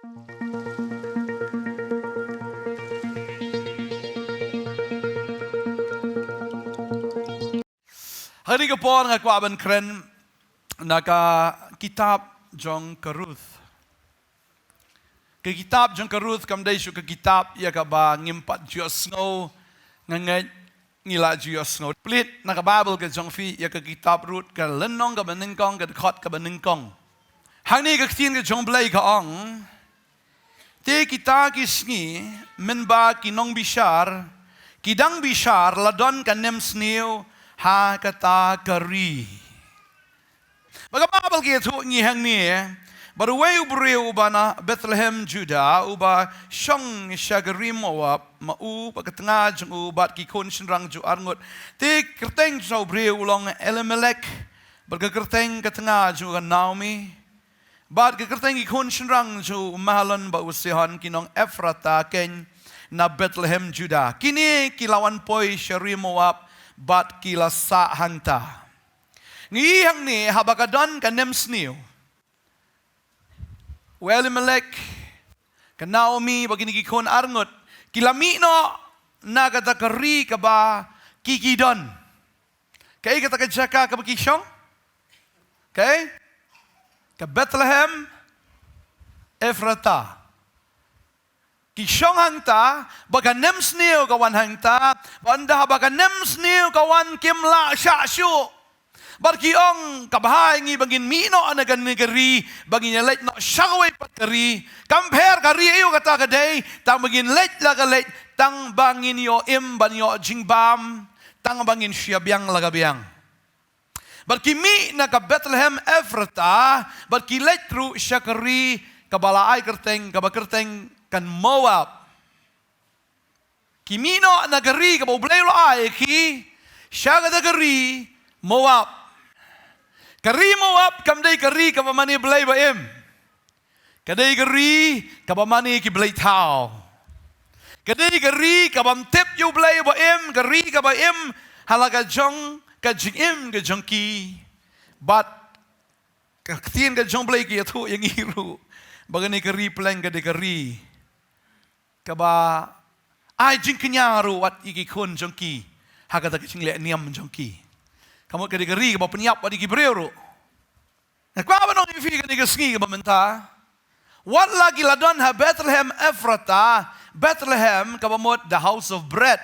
Hari ke por nga kwa ban kren naka kitab jong Karuth. Ke kitab jong Karuth kam dai shu ke kitab ya ka ba ngimpat Dios ngo ngangai ngila Dios ngo. Plit naka Bible ke jong fi ya ke kitab Ruth ka lenong ka baningkong ka khot ka baningkong. Hang ni ka tin ke jong blai ka ong. Te kita kisngi min ba kinong bishar kidang bishar ladon ka nem sniu ha kata kari. Baga Bible ke tu ngi hang ni baru wei ubreu ubana Bethlehem Juda uba shong shagari Moab mau pakatanga jung ubat ki kun shinrang ju arngut ti kerteng so breu long Elimelech baga kerteng katanga ju Naomi bat ke kerteng ki kun shinrang ju mahalon ba usihan kinong Ephrata ken na Bethlehem Juda kini kilawan poi shari Moab bat kila sa hanta. Ngihang ni habakadon kanem sniu. Elimelech ka Naomi bagini gikon arngot kilamino na kata kari ka ba kikidon. Kay kata kajaka ka ba kishong? Kay ka Bethlehem Ephrata. Kishong hangta, baga nem sniu kawan hangta, banda baga nem sniu kawan kimla syasyu. Barkiong kabahai ngi bagin mino anagan negeri, bagin let no syawai pat kari, compare kari ayo kata kadai, tang bagin let laga let, tang bangin yo im ban yo jingbam, tang bangin syabyang laga biang. Barkimi na ka Bethlehem Ephrata, barki let tru syakari kabalaay kerteng kabakerteng kan Moab. Kimino nagari ka baublelo ay ki siya nagari Moab. Kari Moab kamday kari ka pamani blay baim. Kaday kari ka pamani ki blay tao. Kaday kari ka pamtip yu blay baim kari ka baim halaga jong ka jingim ka jongki. But kaktiin ka jong blay ki atu yang iru. Bagani kari pleng kaday kari. Kaba ay jing kenyaru wat iki kun jongki hakata kicing le niam jongki kamu kadi-kari kaba penyap wat iki breu na kwa ba nong ifi kadi kasngi kaba menta wat lagi ladon ha Bethlehem Ephrata Bethlehem kaba mod the house of bread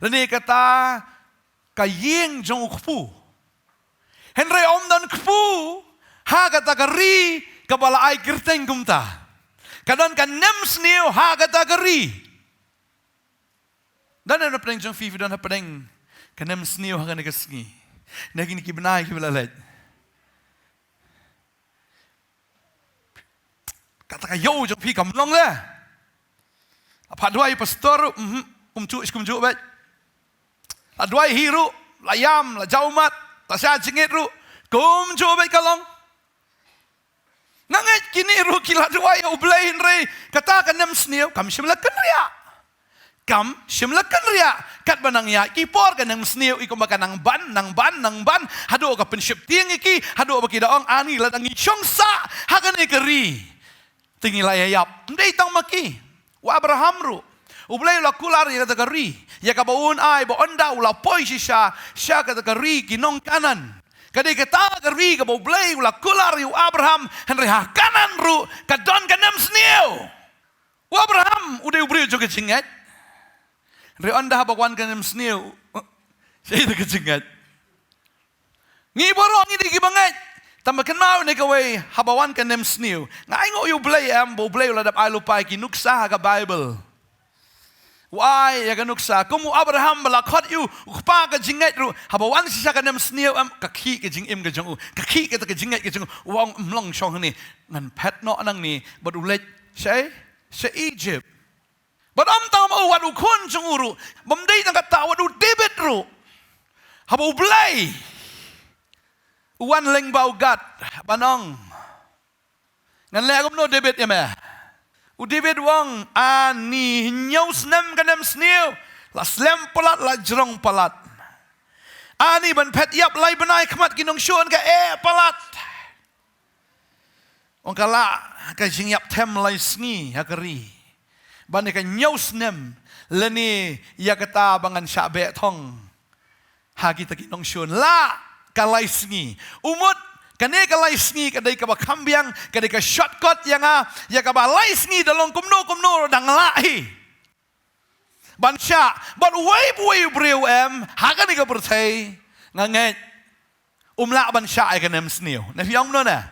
lani kata kaying jong ukpu henry omdan kpu hakata kari kaba la ay kirteng kumta kadon kan nem sniu ha kata kari. Dan ada pedeng jong fifi dan pedeng kan nem sniu ha kana kasngi. Nagini ki benai ki belalet. Kata ka yo jong fi kam long le. Apa duai pastor kumcu bet. La duai hiru la yam la jaumat la sa jingit ru kumcu bet kalong. Nangat kini ru kila dua ya ublain rei katakan nem sniu kam shimlakan ria kam shimlakan ria kat banang ya kipor kan nem sniu ikum bakan nang ban hado ka pensyep tiang iki hado baki daong ani ladang isyong sa hakan ikeri tingi layayap ndai tang maki wa Abraham ru ublay la kular ya kata keri ya ka baun ai ba onda ula poi sha kata keri kinong kanan. Kadai kata kari ka boblay ula kular yu Abraham henry ha kanan ru kadon kanem sniu. Abraham udah ubri jo kecingat. Henry anda habakwan kanem sniu. Saya itu kecingat. Ngi borong ini gibangat. Tambah kenal ni kawai habawan kanem sniu. Ngai ngo yu blay am boblay ula dap ai lupai ki nuksa ka Bible. Why ya kanuksa kumu Abraham balakot yu ukpa ka jingat ru habawan sisa ka nem sniu am kaki ka jingim ka jong kaki ka ta ka jingat ka jong wang mlong shong ni ngan pet no anang ni badulet say Egypt but am tam o wadu kun jong uru bamdai tang kata wadu David ru habau blay wan leng bau gat banong ngan le agam no David ya meh David wang ani nyaus nem kanem sniu la slem palat la jrong palat ani ban pet yap lai benai khamat kinong shon ka palat kala ka jingyap tem lai sngi hakari. Ban ka nyaus nem leni ya kata bangan syabe thong. Hagi takinong syun la kalai sngi. Umut kane kalai sngi kadai ka bakambiang kadai ka shortcut yang ya ka balai sngi dalong kumno dang lahi. Bansya, but way breu hagan ka berthai nganget umla bansya ay kanem sniu. Na fiyong no na.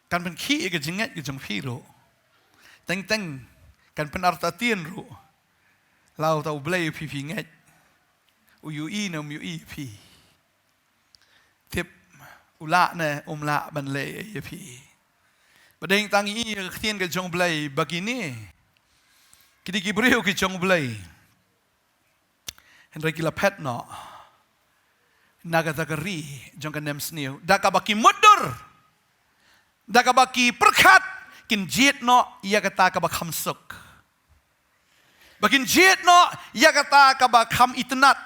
Kan pen ki ka jinget ka jong piro. Teng kan pen artatien ru. Lau tau blay pi nget. Uyu nam yu pi. Tip ula na umla ban le pi. Badeng tangi ka tien ka jong blay bagini. Kidi kibreu ki chong blay. Henry kila pet no. Nagatagari jong kanem sniu. Daka baki mudur. Daka baki perkat. Kin jit no iya kata ka bakham suk. Bakin jit no iya kata ka bakham itnat.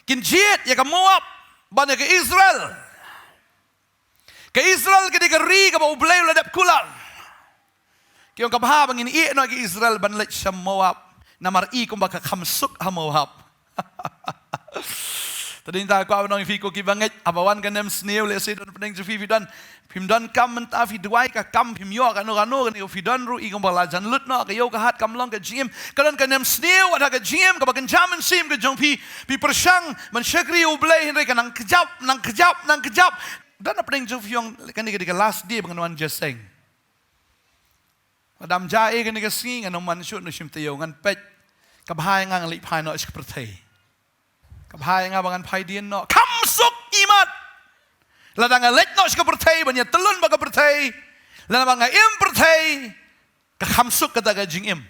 Kin jit ya ka Moab. Banya ke Israel. Ke Israel kidi kari ka ba ublay ladap kular. Kiyong kabha bangin no ki Israel banlet sa Moab na mari kung baka kamsuk ha Moab. Tadin ta ko abang fi ko kibanget abawan kanem snew le sidon peneng fi dan pimdan kam menta fi duai ka kam pim yo kanu ni fi dan ru ikong balajan lut no ka yo ka hat kam long ka jim kalan kanem snew ada ka jim ka bakan jaman sim ka jong fi persang man syakri ublay henry ka nang kejap dan peneng jong fi yong kan di last day bangan just saying Madam jae kan ka sing anong mansyo no sim tayo ngan pet kabhay nga li phai no is perthai kabhay nga bangan phai dien no kamsuk imat ladang let no is perthai banya telun ba ka perthai ladang nga im perthai ka kamsuk kata ka jing im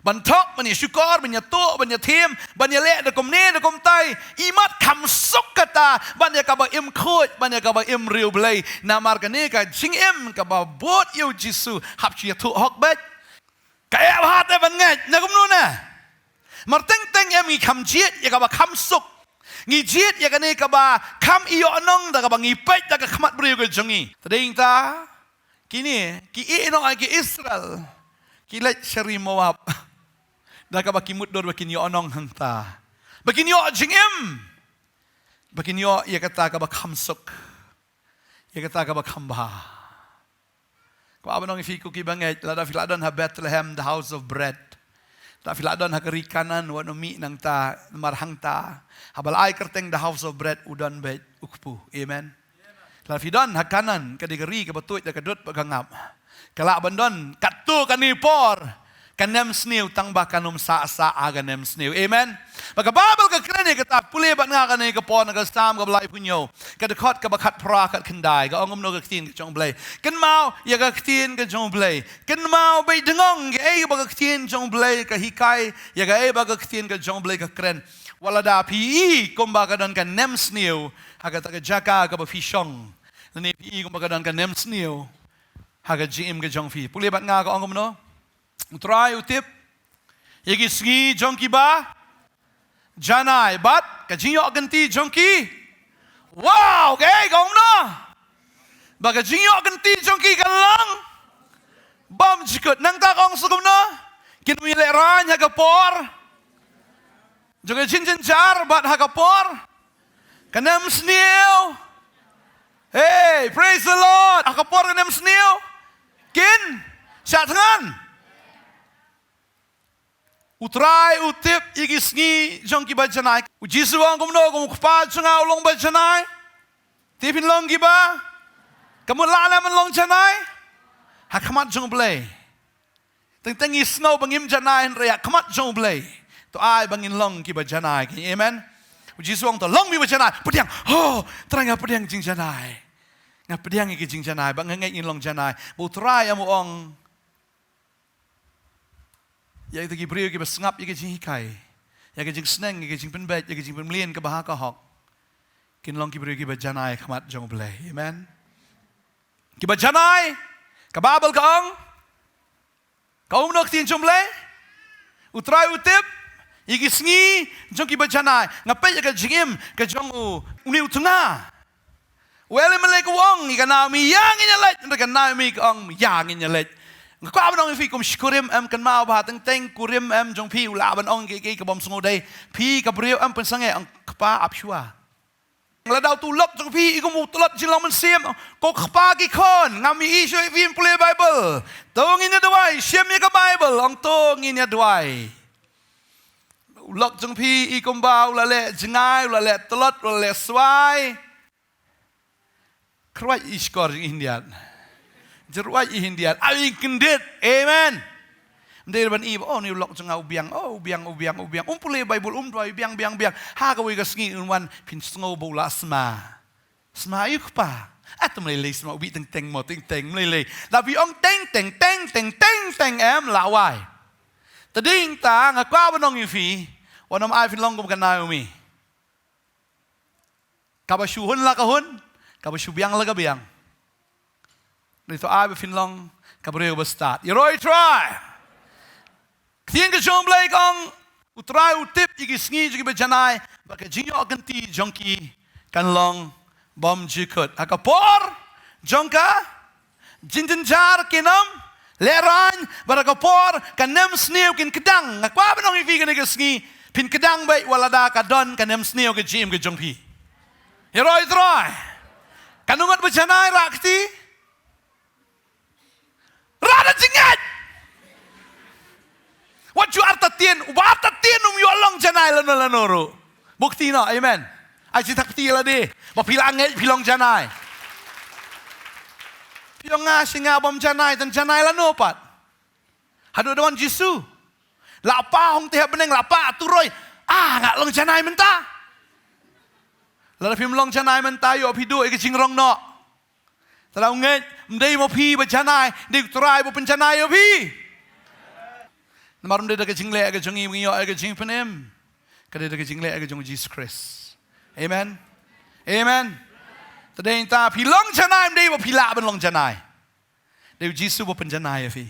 bantok banya syukor banya to banya tim banya le da kom ne da kom tai imat kamsuk kata banya ka ba im khot banya ka ba im riu blai namar ka ne ka jing im ka ba bot yu jisu hap chi thu hok bet kaya hat e bangat na kom no na mar teng em ngi kam jiet ya ka ba kamsuk ngi jiet ya ka ne ka ba kam iyo anong da ka ba ngi pet da ka khamat riu ka jongi tading ta kini ki ino ki Israel ki let shari Moab Daka baki mudor baki nyo onong hangta. Baki nyo jingim. Baki nyo iya kata ka bakhamsuk. Iya kata ka bakhamba. Kung abanong ifiku kibanget, lada filadon ha Bethlehem, the house of bread. Lada filadon ha karikanan, wano mi nang ta, marhang ta. Habal ay kerteng the house of bread, udan bet, ukpu. Amen. Lada fidon ha kanan, kadigari, kabatuit, kadut, pagangam. Kala abandon, katu kanipor. Kanem sniu tang ba kanum sa aganem sniu. Amen. Maka Bible ka krene ka ta puli bat nga kanay ka po nagastam ka balay punyo. Kadakot ka bakat pra kat kendai ka ongom no ka ktin ka chong blay. Kan mau ya ka ktin ka chong blay. Kan mau bay dengong ka ay ba ka ktin chong blay ka hikay ya ka ay ba ka ktin ka chong blay ka kren. Wala da pi kumba ka don ka nem sniu haga ta ka jaka ka ba fishong. Nani pi kumba ka don ka nem sniu haga jim ka chong fi. Puli bat nga ka ongom no. Utray utip yagi sgi jongki ba janai bat kajinyo ganti jongki wow okay gong no ba kajinyo ganti jongki kalang bam jikut nang ta kong sukum no kin mile ran ha kapor joge chin jar bat ha kapor kanam snew hey praise the Lord ha kapor kanam snew kin syatngan Utray utip igisngi jongki ba janai. Ujisu ang kumno kung kpa chunga ulong ba janai. Tipin long giba. Kamu lala man long janai. Hakamat jong blay. Teng snow bangim janai henreya kamat jong blay. To ay bangin long giba janai. Amen. Ujisu ang to long giba janai. Pediang. Oh, terang pediang jing janai. Nga pediang iki jing janai. Bang ngay long janai. Utray amu ong ya itu gibriu ki basngap ya jing hikai ya jing sneng ya jing penbet ya jing penmlien ke bahaka hok kin long gibriu ki bajanai khamat jong blai amen ki bajanai ka babel kaong kaum nok tin jong blai utrai utip igi sngi jong ki bajanai ngapai ya jingim ka jong uni utunga Weli melek wong ikan nami yang inyalet, ikan nami kong yang inyalet. Ngkwa ban ong fi kum shkurim kan mau ba teng kurim jong pi ula ban ong ke bom sngudai pi ka brio pen sange ang kpa apshua. Ngladau tu lok jong pi ikum utolot jilong men sim ko kpa ki kon ngami isu vim play Bible. Tong inya dwai sim ya ka Bible ong tong inya dwai. Lok jong pi ikum ba ula le jengai ula le tolot ula le swai. Krwai iskor Indian. Jerwai Indian. Aing kendit. Amen. Ndai ban iba oh ni lok jeng ubiang ubiang. Play Bible dwai biang. Ha ka wi ka sngi unwan pin sngo bola sma. Sma yuk pa. At mlele sma ubi teng mo teng mlele. Tapi ong teng lawai. Tading ta ngakwa banong ifi. Wanam ai fin long kum kan Naomi. Kabashuhun la kahun. Kabashubiang la kabiang. Nito ai fin long kabreu bastat. Yoroi try. Kien ke jom blai kong utrai utip igi sngi igi bejanai baka jinyo ganti jonki kan long bom jikut. Akapor jonka jinjar kinam leran barakapor kanem sniu kin kedang. Ngakwa banong ifi kan igi sngi pin kedang bai walada kadon kanem sniu ke jim ke jongpi. Yoroi try. Kanungat bejanai rakti. Rada jingat. What you are tatien, yolong janai lanoro. Bukti no, amen. Ai takti la de. Mapilang pilong janai. Pilong nga singa bom janai dan janai lanopat. Hadu dawan Jisu. Lapa hong teh beneng lapa turoi. Ngak long janai menta. Lalu pim long janai menta yo pidu ke jingrong no. Talau nget mdei mo pi ba janai, di turai bo pen janai yo pi. Namarum de ke jingle ke jongi ngiyo ke jing penem. Kade de ke jingle ke jong Jesus Christ. Amen. Amen. Tadeng ta pi long janai mdei bo pila ben long janai. De Jesus bo pen janai fi.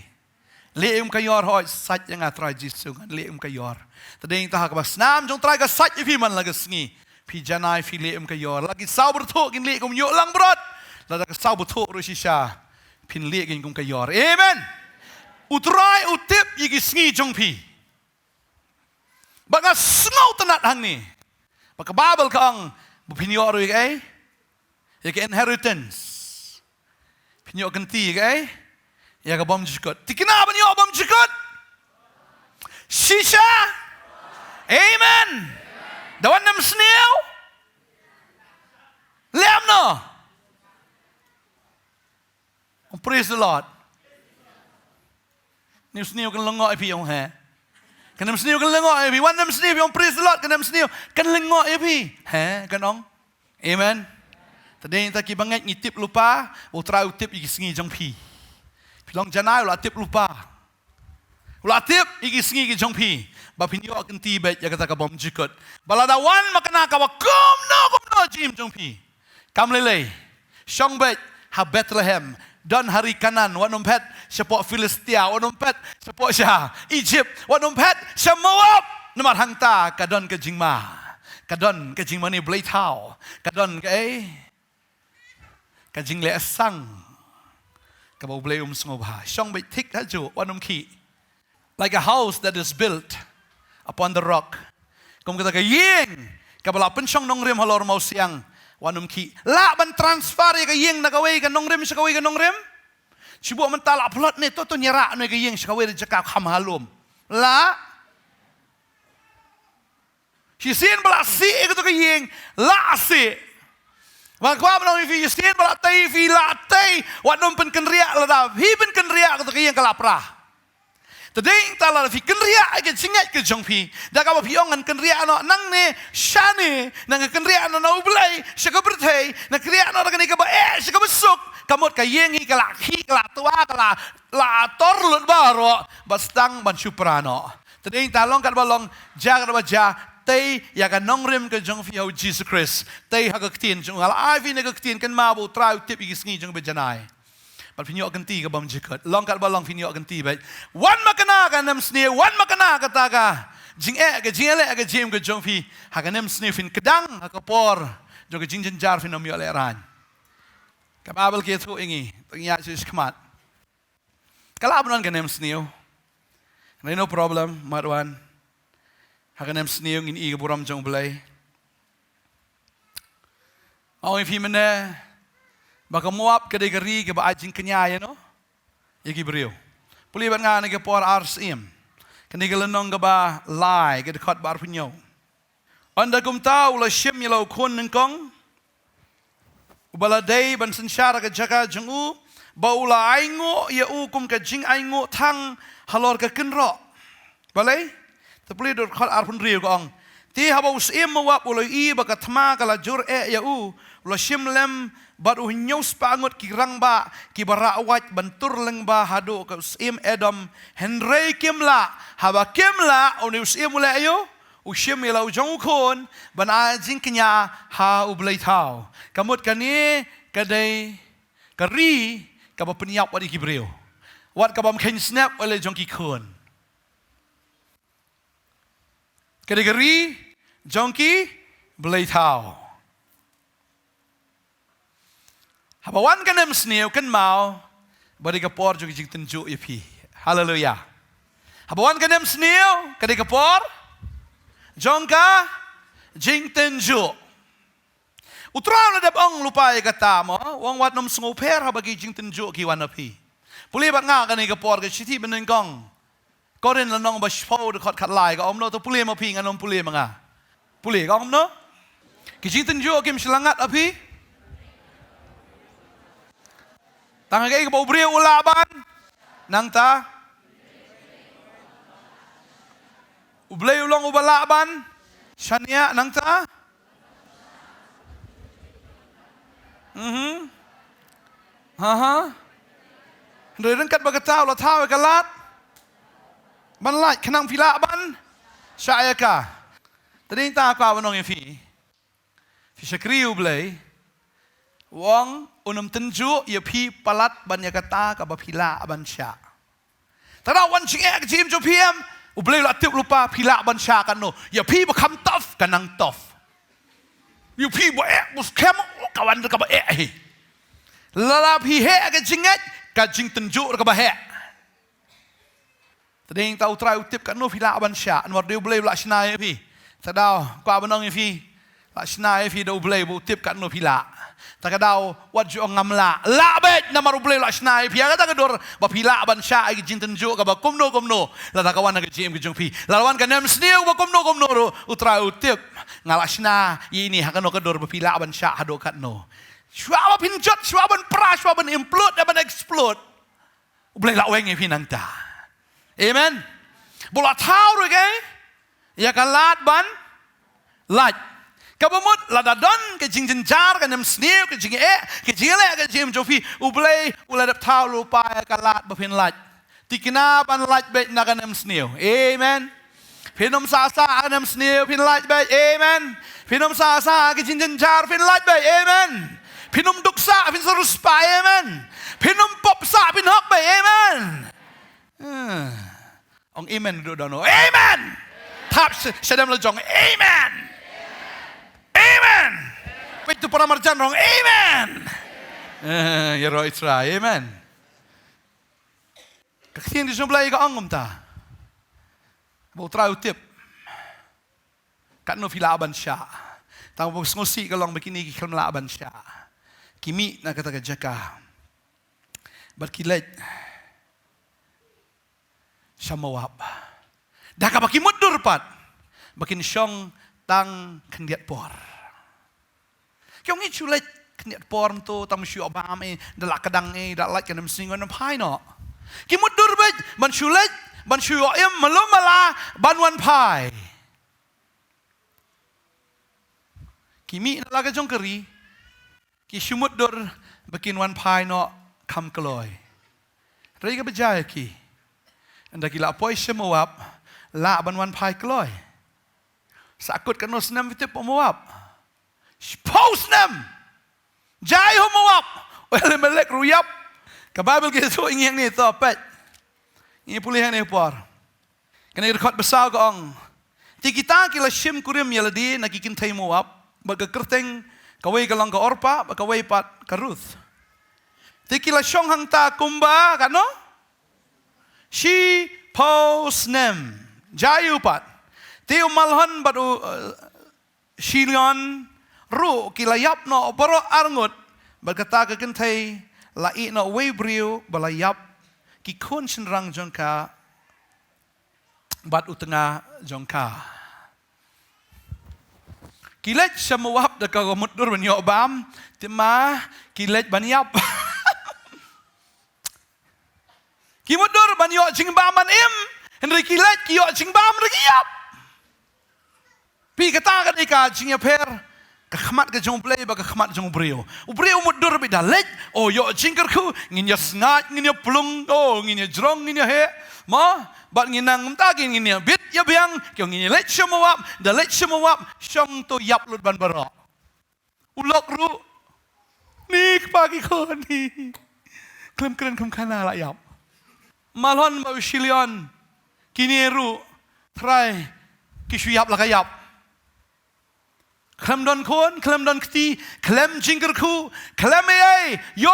Leum kayor hoi sat yang atrai Jesus kan leum kayor. Tadeng ta ka bas nam jong trai ka sat fi man laga sngi. Pi janai fi leum kayor lagi sau bertu kin le kum yo lang brot. Lada ka sau bertu rusisha pin le kin kum kayor. Amen. Utrai utip igi sngi jongpi. Baka snau tanat hang ni. Baka Bible ka ang bupinyo ro igay. Igi inheritance. Pinyo ganti igay. Yaga bom jikot. Tikina ba niyo bom jikot? Shisha. Amen. Dawan nam sniw. Liam no. Praise the Lord. Niu sniu kan lengo ipi yong he. Kan nam sniu kan lengo ipi. Wan nam sniu yong praise the Lord. Kan nam sniu kan lengo ipi. He kan ong. Amen. Tadi kita kibangat ngitip lupa. Utrai utip igi sngi jong pi. Pilong janai ulah tip lupa. Ulah tip igi sngi igi jong pi. Bapinyo akan tibet ya kata ka bom jikut. Baladawan makana ka wakum no jim jong pi. Kam lele. Shong bet ha Bethlehem. Dan hari kanan, wanumpet sepok Filistia, wanumpet sepok Syah, Egypt, wanumpet Moab, nomor hangta kadon ke jingma, kadon ke jingma ni belai tau, kadon ke jing le sang, ke bau belai sengobha, syong bet tik haju wanumki, like a house that is built upon the rock, kum kata ke yeng, ke balapan syong nongrim halor mau siang. Wanum ki la ban transfer ya ke yeng na kawai ke nongrem sekawai ke nongrem sibu mentala plot ne to nyera ne ke yeng sekawai jeka kham halum la si sin bala si ke to ke yeng la si wa kwa bano fi sin bala tai fi la tai wanum pen kenria la da hi pen kenria ke to ke yeng kala pra tadeng tala fi kenria ke singat ke jongpi da ka pi ongan kenria no nang ne shane nang kenria no no blai saka berthei na kenria no ka ni ka ba saka besuk kamot ka yengi ka la tua ka la tor lut baro bastang ban suprano tadeng talong ka balong jaga ba ja tay ya ka nongrim ke jongfi ho Jesus Christ tay ha ka tin jong ala ai vi ne ka tin kan ma bu trau tip igi sngi jong be janai But pinyo ganti ka bam jikot. Long kat balong pinyo ganti bay. Wan makana ka nam sne, wan makana ka taga. Jing ke jing ele ke jim ke jong pi. Ha ka nam sne fin kedang ha ka por. Jo ke jing jar fin nam yo le ran. Kababel gitu ingi, pengiat Jesus kemat. Kalau abunan kenem sniu, no problem, marwan. Hakenem sniu ngin iga buram jong belai. Ang ifi mana, baka muap kedai geri ke ba ajing kenyaya no, yagi beriu. Puli ban nga nage por RCM, kani galenong ke ba lai ke dekat bar punyo. Anda kum tahu la shim yelau kun nengkong, ubaladai ban sensyara ke jaga jengu, baula aingo ya kum ke jing aingo tang halor ke kenro. Balai, tapi dur khat arpun riu kong. Ti haba usim mawap ulai I baka thma kala jur ya la shim lem baru nyos pangut ki rangba ki barawat bentur leng ba hado ke usim Adam Henry kimla haba kimla oni usim ulai ayo usim yelau jong kon ban ajing kenya ha ublai tau. Kamut kani kadai kari kaba peniap wadi ki breu. Wat kaba mken snap oleh jong ki kon. Kategori jongki belai tahu. Habawan kanem sniu kan mau beri kapor jong jing tenju ipi. Haleluya. Habawan kanem sniu kadi kapor jongka jing tenju. Utraw na dabang lupa kata mo wang wat nom senguper habagi jing tenju ki wanapi. Puli bat nga kani kapor ke siti benengkong. Korin lanong ba shpau de kot kat lai ka om no to puli ma pi nganom puli manga. Puli ka om no? Kijiten jo kim selangat api. Tanga kay ka ubri ulaban nang ta. Ublay ulong ubalaban syania nang ta. Ndoi kat bagatau la taw kalat. Ban lai kenang pila ban saya ka tadi ta ka wanong fi syakriu blai wong unum tenju ya pi palat ban ya kata ka ba pila ban sya tada wan ching ek jim jo pm ublai la tip lupa pila ban sya kan no ya pi ba kham tof kanang tof you pi ba ek bus kem kawan ka ba ek la pi he ka jinget ka jing tenju ka ba he. Tading tahu try utip kat no fila aban sya anwar dia boleh belak senai fi tadau ko abanong fi lak senai fi do boleh utip kat no fila takadau wat jo ngamla la bet na maru boleh lak senai fi kata kador ba fila aban sya ai jin tenju ka ba kumno la takawan na jim ke jong fi lawan kan nem sniu ba kumno ro utrai utip ngalak sna ini hakano kador ba fila aban sya hado kat no shwa ba pinjot shwa ban pra shwa ban implode ban explode boleh lak weng fi nang ta. Amen. Bola tahu ke? Ya kalat ban lat. Kabamut ladadon ke jing jenjar ke nem sniu ke jing ke jile ke jim jofi ublay uladap tahu lupa ya kalat bapin lat. Tikina ban lat bet na ke nem sniu. Amen. Finom sasa nem sniu pin lat bet. Amen. Finom sasa ke jing jenjar pin lat bet. Amen. Finom duksa pin saruspa. Amen. Finom popsa pin hok bet. Amen. Ong amen do dono. Amen. Tap sedam lejong. Amen. Amen. Pitu para marjan rong. Amen. Ya roh Israel. Amen. Kaksin di sebelah ika angum ta. Bau trau tip. Kat no fila aban sya. Tang bau ngosi kalong begini ki kalong aban sya. Kimi na kata jaka. Berkilat. Samawap. Dah ka baki mudur pat. Bakin syong tang kendiat por. Kyong i chulet kendiat por to tam syu obam dalak kadang dalak kanam singon pai no. Ki mudur bet ban chulet ban syu em malum mala ban wan pai. Kimi laga jong keri. Ki syumut dur bakin wan pai no kam keloy. Rai ka bejaya ki. Anda gila poi semawap la ban wan pai kloy. Sakut kan senam itu pemawap. Paus nem. Jai homawap. Oleh melek ruyap. Ke Bible gitu ingin ni topet. Ini pulih ni por. Kena rekod besar gong. Ti kita kila shim kurim yaladi nakikin tay mawap. Baga kerteng kawai kalang ka orpa, kawai pat ka Ruth. Tikila syong hang ta kumba kan no? Shi posnem jayupat. Ti umalhan batu shilion ru kila yap no baro arngut berkata ke kentai lai no webriu balayap ki kun senrang jongka bat utengah jongka. Kilet semua dak mudur banyak bam tema kilet banyap. Ki mudur banyak jingbam im henry kilet ki yo jingbam regiap. Pi kata kan ika jingya per kakhmat ke jong play ba kakhmat jong brio. Brio mudur bi dalet oh yo jingkerku nginya sngat nginya plung oh nginya jrong nginya he ma bat nginang mtagin nginya bit ya biang kyo nginya let semua dalet semua syong to yap lut ban bara. Ulok ru ni pagi ko ni. Klem-klem kana la yap. Malhon ba shilion kini ru try kisuyap la kayap. Klem don kon, klem don kti, klem jingkerku, klem ay, yo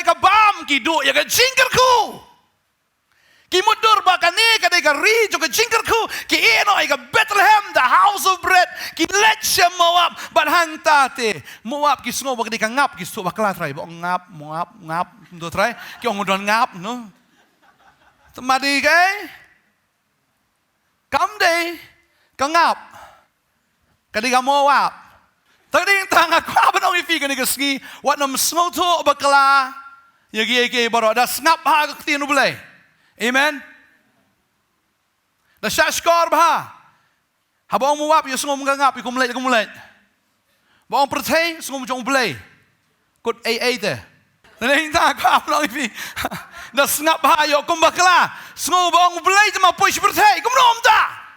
ka bam ki do ya ka jingkerku. Ki mudur ba kani ka de ka ri jo ka jingkerku, ki eno ay ka Bethlehem the house of bread, ki let shem Moab ban hang tate. Moab ki sngo ba ka de ka ngap ki so ba kla try ba ngap do try, ki ong don ngap no. Temadi kay kam de ka ngap. Kadi ka Moab. Tadi tanga kwa banong ifi kani kaski wat nam smoto bakla yagi baro da snap ha ka tinu bulay. Amen. Da shashkor ba. Habang Moab yo sungom ngap ikum mulai. Bang pertay sungom jong bulay. Kut ai te. Tadi tanga kwa banong ifi. Da snap ha yo kum bakla sungom bang bulay te ma push pertay kum nom ta.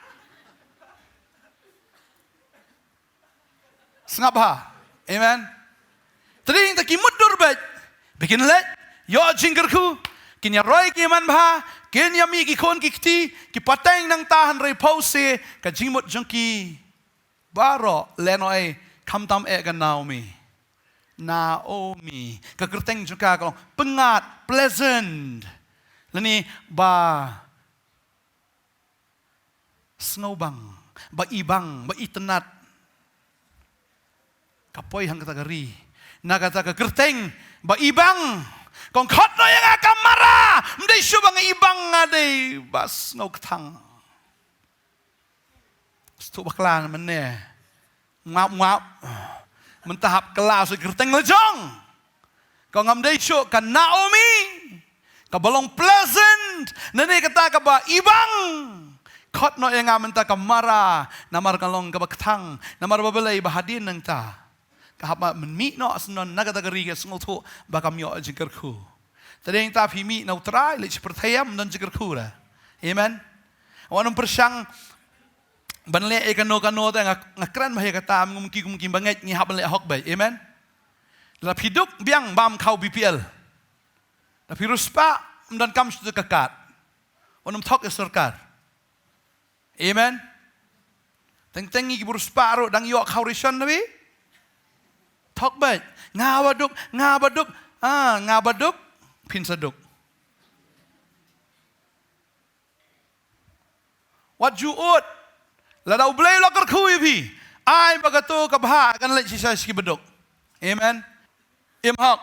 Sengap ha. Amen. Tadi tak kimut durbet. Bikin let. Yo jingkerku. Kinya roy kiman bah. Kinya mi ki kon ki kti. Ki pateng nang tahan rei pause. Ka jingmut jengki. Baro lenoi. Kamtam kan Naomi. Naomi. Ka kerteng juga kalau pengat. Pleasant. Lani ba. Snowbang. Ba ibang. Ba itenat. Kapoy hang kata gari. Na kata ke kerteng ba ibang. Kong khot no yang akan marah. Mdai syubang ibang ngadai bas no ketang. Stu baklan mene. Ngap. Mentahap kelas kerteng lejong. Kong ngamdai syuk kan Naomi. Kabalong pleasant. Nene kata ka ba ibang. Khot no yang amenta ka marah. Namar kalong ka ba ketang. Namar babelai bahadin nang ta. Kahapa menmi no asnon nagatagari ke sungol tu bakam yo jingkerku. Tadi yang tapi mi no try lech pertayam non jingkerku lah. Amen. Wanum persang banle kano ta ngakran bahaya kata mungkin banget ni hab le hok bay. Amen. La hidup biang bam kau BPL. Tapi ruspa dan kam sudah kekat. Wanum tok serkar. Amen. Teng-tengi buruspa ro dang yo kau rison nabi. Talk baik, ngabaduk, pinsaduk. What you ought, ladau belai lokar kui pi, ai bagatu kabha kan lek sisa ski beduk. Amen. Imhak.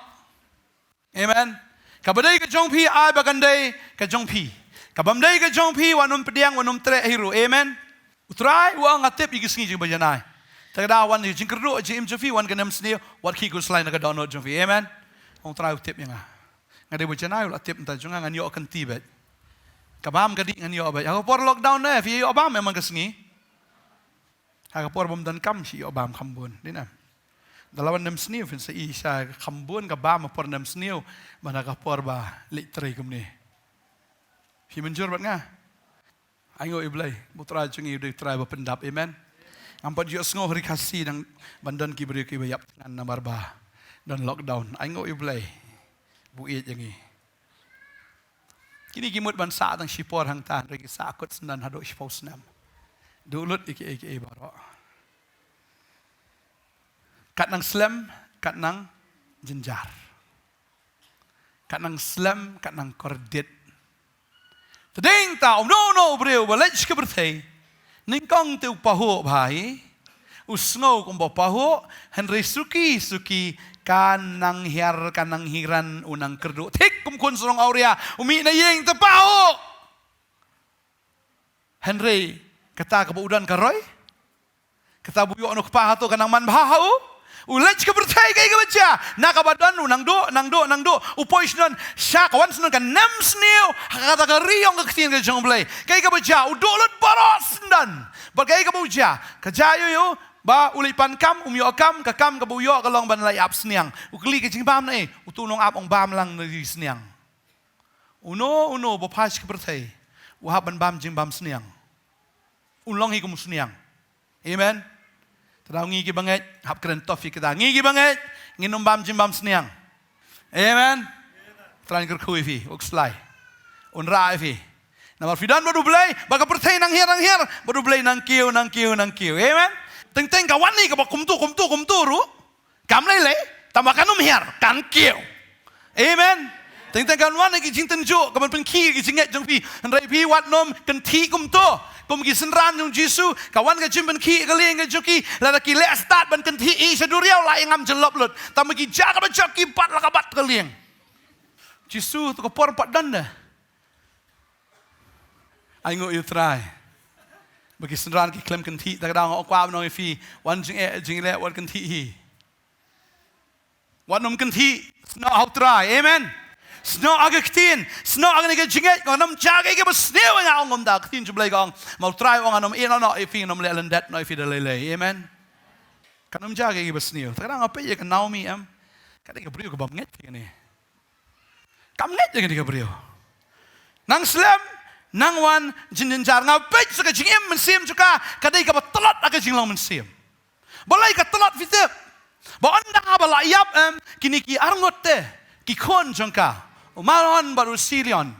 Amen. Kabadai ke jong pi ai bagandai ke jong pi. Kabamdai ke jong pi wanum pediang wanum tre hero. Amen. Utrai wa ngatip igisngi je bajanai. Tagada wan jingkerdu jim jofi wan kanam sni wat ki ku slide na download jofi. Amen. Ong try tip yang ngade bujana ula tip nta junga ngan yo kan tibet. Kabam gadi ngan yo ba. Ako por lockdown na fi yo bam memang kesngi. Ako por bom dan kam si yo bam kambun. Dina. Dalawan nam sni fin sa isa kambun ka bam por nam sni mana ka por ba litre kumni. Fi menjur bat nga. Ayo iblay putra jungi de try ba pendap. Amen. Ampat yo sngo hari kasih nang bandan ki beri ki bayap nan namarba dan lockdown. Aingo iblay buit yang ni. Kini kimut ban sa tang sipor hang tan regi sakut senan hado spos nam. Dulut iki baro. Kat nang slam, kat nang jenjar. kat nang slam, kat nang kordit. Tadeng ta no breu balej ke berthei. Ning kong te paho bhai. Usngo kong paho Henry suki kanang hiran unang kerdu. Tik kum kun sorong aurea umi na yeng te paho. Henry kata kebudan karoy. Kata buyo anu kepahato kanang man bahau. Ulej ke berthei kai ke baca. Nakabadan nang do. Upoy snon sya kawan snon kan nam sneu. Kata ka riong ke ketien ke jong blai. Kai ke baca udolot baros dan. Bagai ke baca. Kajayo yo ba ulipan kam umyo kam ka kam ke buyo ka long ban lai ap sniang. Ukli ke jing bam na utulong ap ong bam lang na sniang. Uno bo pas ke berthei. Uhab ban bam jing bam sniang. Ulong hi kum sniang. Amen. Tadau ngigi banget, hap keren tofi kita. Ngigi banget, nginum bam jim bam seniang. Amen. Terain kerkui fi, ukslai. Unra fi. Namar fidan baru belai, baga pertai nang hier, baru belai nang kiu. Amen. Teng kawan ni kabak kumtu ru. Kam lele, tambah kanum hier, kan kiu. Amen. Teng kawan ni kijing tenju, kaman pengki kijing et jong fi. Henrai fi wat nom kenti kumtu. Kung gisenran yung Jisu, kawan ka jim ban ki galing ka joki, lalaki le start ban kanti I saduriaw la ingam jelop lut. Tama ki jaga ban joki pat la kabat galing. Jisu tu ka por pat danda. Ai ngo you try. Bagi senran ki klem kanti ta dang kwa no fi wan jing le wan kanti hi. Wan nom kanti sno how try. Amen. Sno aga ktien, sno aga nega jinget, nganam jaga ke besnew nga ongom da ktien jublay gong, mau try ong anam ina no ifi nom lelendet no ifi delele, amen. Kanam jaga ke besnew. Kadang apa ya kan Naomi am, kadang ke brio ke bam nget ni. Kam nget ke brio. Nang slam, nang wan jinin jar ngapet suka jingem mensim juga, kadang ke betelot aga jinglong mensim. Balai ke telot fitep. Ba anda bala yap am kini ki arngot te, ki kon jongka. Umaron baru silion.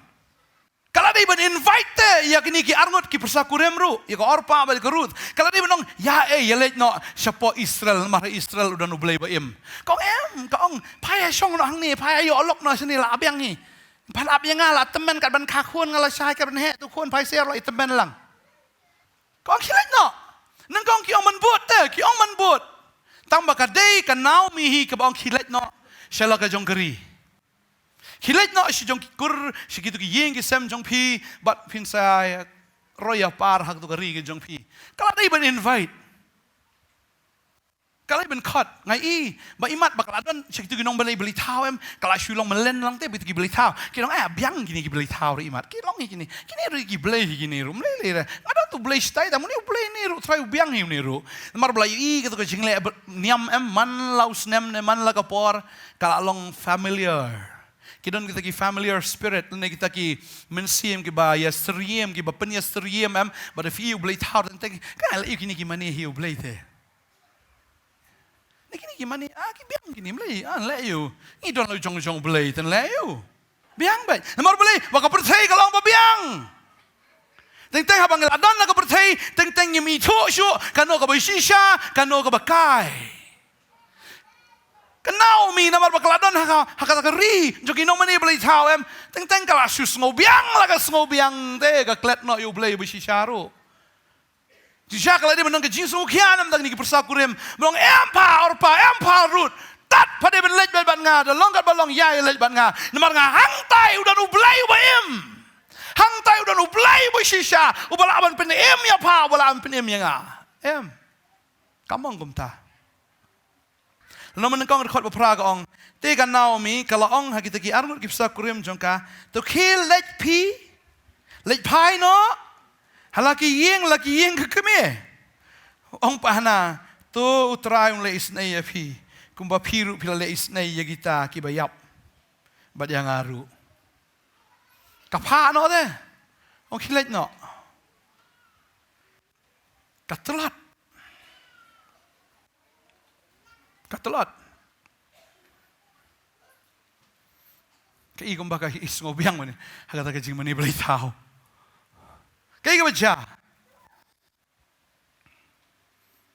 Kalau dia ben invite ya kini ki arngot ki persakurem ru, ya ko orpa bal kerut. Kalau dia benong ya yelet no siapa Israel mah Israel udah nu blay baim. Kau kau paya song no hang ni, paya yo olok no sini la abyang ni. Pan abyang ngala temen kat ban kakun ngala sai kat ban he tu kun pai ser lo temen lang. Kau kilet no. Nang kau ki ong man but te, ki ong man but. Tambah kadai kan Naomi hi ke bang kilet no. Shala ka jong keri. Kilet no si jong kur si gitu ki yeng ki sem jong pi bat pin sai roya par hak tu keri ki jong pi. Kalau dia ben invite. Kalau ben cut ngai ba imat bakal adon si gitu ginong beli tau em kalau sulong melen lang te bitu ki beli tau. Kinong biang gini ki beli tau imat. Kilong gini. Kini ru ki beli gini ru mlele. Ada tu beli stai tamu ni beli ni ru try biang hi ni ru. Mar beli gitu ke jingle niam em man laus nem ne man la kapor kalau long familiar. Kidon kita ki familiar spirit, ne kita ki mensim ki ba ya seriem ki ba penya seriem am, but if you blay tau dan think kan la kini ki mani hiu blay te. Ne kini ki mani ki biang kini blay, la you. Ni don lu jong blay tan la you. Biang bai. Namar blay baka percaya kalau ba biang. Teng habang adon na ka percaya, teng yemi cho kano ka ba shisha, kano ka ba kai. Naomi namar bakladon haka keri jogi no mani beli tau em teng kala sus ngobiang laga ngobiang te ka klet no you blay bisi sharu jisha kala dia menang ke jinsu kianam dag ni ki persakurem menang empa rut tat pada ben lej ban nga da long kat balong ya lej ban nga namar nga hangtai udah nu blay ba em hangtai udah nu blay bisi sha ubala aban pen em ya pa ubala aban pen em ya nga em kamong kumta. Lalu menengkong rekod bepraga ong, tega Naomi kalau ong hagi tegi arnut kipsa kurim jongka, tu kil lej pai no, halaki yeng kekeme, ong pahna tu utrai le isnei api, kumba piru pila le isnei ya kita kibayap, bad yang aru, kapha no de, ong kilej no, katelat. Katelot. Kaya kung baka isngobiyang mo ni, hagata ka jing mani balay tao. Kaya ka ba siya?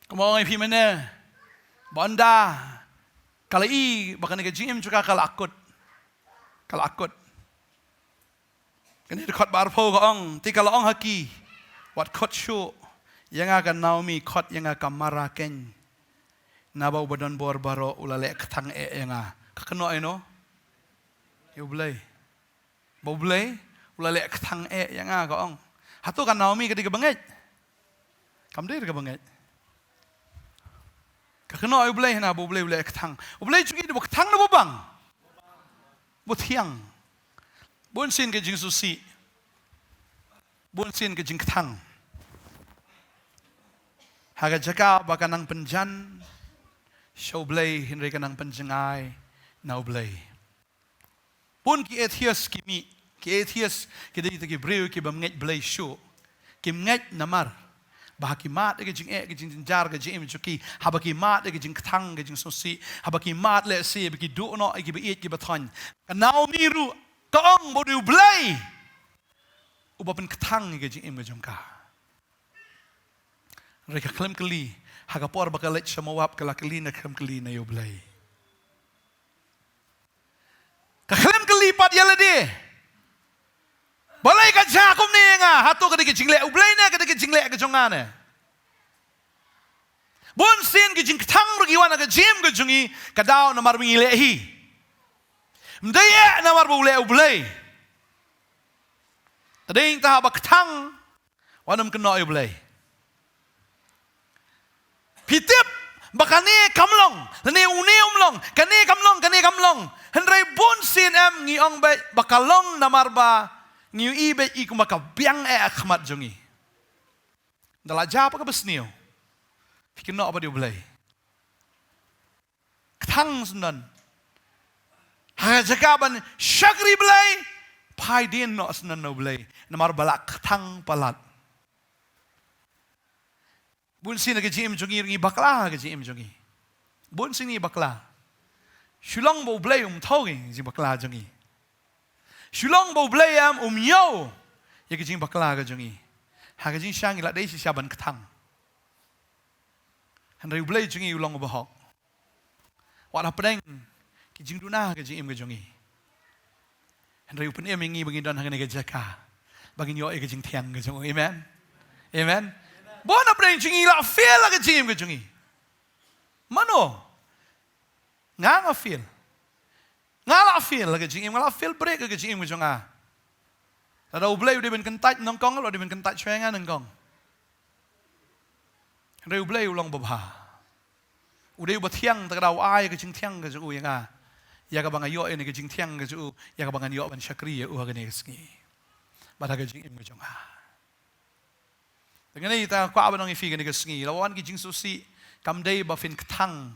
Kumawa nga ipi mana, banda, kalai, baka nagajing im juga kalakot. Kalau akut. Kani dekat barpo ka ong, ti kalau ong haki. Wat kot syu. Yang akan Naomi kot yang akan maraken. Nabau badan bor baro ulale ketang yang kakeno eno. Yo blay. Bo blay ulale ketang yang ka ong. Hatu kan Naomi ketika bangit. Kam dia ke bangit. Kakeno ay blay na bo blay ulale ketang. Blay chung itu ketang na bo bang. Bo tiang. Bon sin ke jing susi. Bon sin ke jing ketang. Haga jaka baka nang penjan. Show blay hinri ka nang penjangay. Now blay. Pun ki ethias kimi. Ki ethias ki dito ki breu ki bamnget blay show. Ki mnget namar. Bahaki mat ke jing ke jing jar ke jing chuki. Habaki mat ke jing ketang ke jing susi. Habaki mat le si baki do no ki be ki baton. Now miru kaong bodu blay. Ubapen ketang ke jing ke jong ka. Reka klem keli, haga por bakalet samawap kala keli na klem keli na yo blay. Ka klem keli pat yala di. Balay ka jakom ni nga, hato ka diki jingle ublay na ka diki jingle ka jongane. Bon sin ki jing ketang rugiwan ka jim ka jongi ka daw na marwing ilehi. Mdaya na marbu ublay. Tading ta ba ketang wanam keno yo blay. Pitip bakani kamlong, lani uni umlong, kani kamlong. Henry bon sin em ngi ong be bakalong namarba ngi ibe iku maka biang akhmat jongi. Dala japa ka besnio. Fikin no apa dia belai. Ketang sundan. Ha jakaban syakri belai, pai din no sundan no belai. Namar balak ketang palat. Bun sin ke jim jongi ngi bakla ke jim jongi. Bun sin ni bakla. Shulong bo blay taugi ji bakla jongi. Shulong bo blay yo. Ya ke jim bakla ke jongi. Ha ke jim syang ila dei si saban ketang. Han rei blay jongi ulong bo hok. Wat apeng ke jim duna ke jim ke jongi. Han rei pen ngi bagi don hang ke jaka. Bagi yo ke jim tiang ke jongi. Amen. Amen. Bona preng jingi la feel la ke jim ke jingi. Mano. Nga feel. Nga la feel la ke jingi, nga la feel break ke jim ke jonga. Ada ublay udah ben kentat nang kong, udah ben kentat chwenga nang kong. Ada ublay ulang babha. Udah ubat tiang tak ada ai ke jing tiang ke ju yang a. Ya ka bang ayo ini ke jing tiang ke ju, ya ka bang ayo ban syakri ya u ha ke ne ski. Bada ke jing ke jonga. Dengan ini kita kuat abang ifi kan kesengi. Lawan kijing susi kamdei bafin ketang.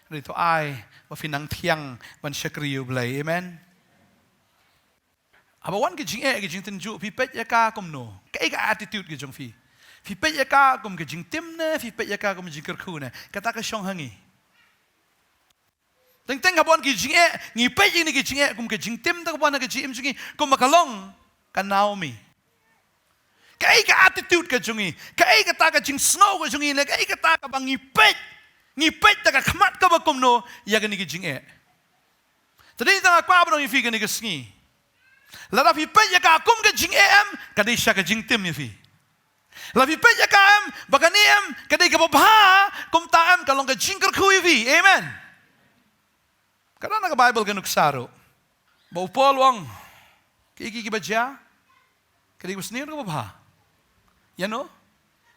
Rito ai bafin nang tiang ban syakri ublay. Amen. Abawan kijing kijing tenju pipet ya ka kumno. Kai ka attitude kijong fi. Pipet ya ka kum kijing timne, pipet ya ka kum jingker khune. Kata ka syong hangi. Teng abawan kijing ngipet ini kijing kum kijing tim ta abawan kijing jingi kum makalong kan Naomi. Kai ka attitude ka jungi, kai ka ta ka jing snow ka jungi ne, kai ka ta ka bang ngipet ta ka khmat ka bakum no, ya ka ni ki jing Tadi ta ka ba no fi ka ni ka sngi. La da fi pet ya ka kum ka jing ka di sha ka jing tim ni fi. La fi pet ya ka ba ka ni ka di ka ba kum ta ka long ka jing ka khu fi. Amen. Kada na ka Bible ka nuksaro. Ba upol wang ki baja. Ka di usnir ka ba? Ya no?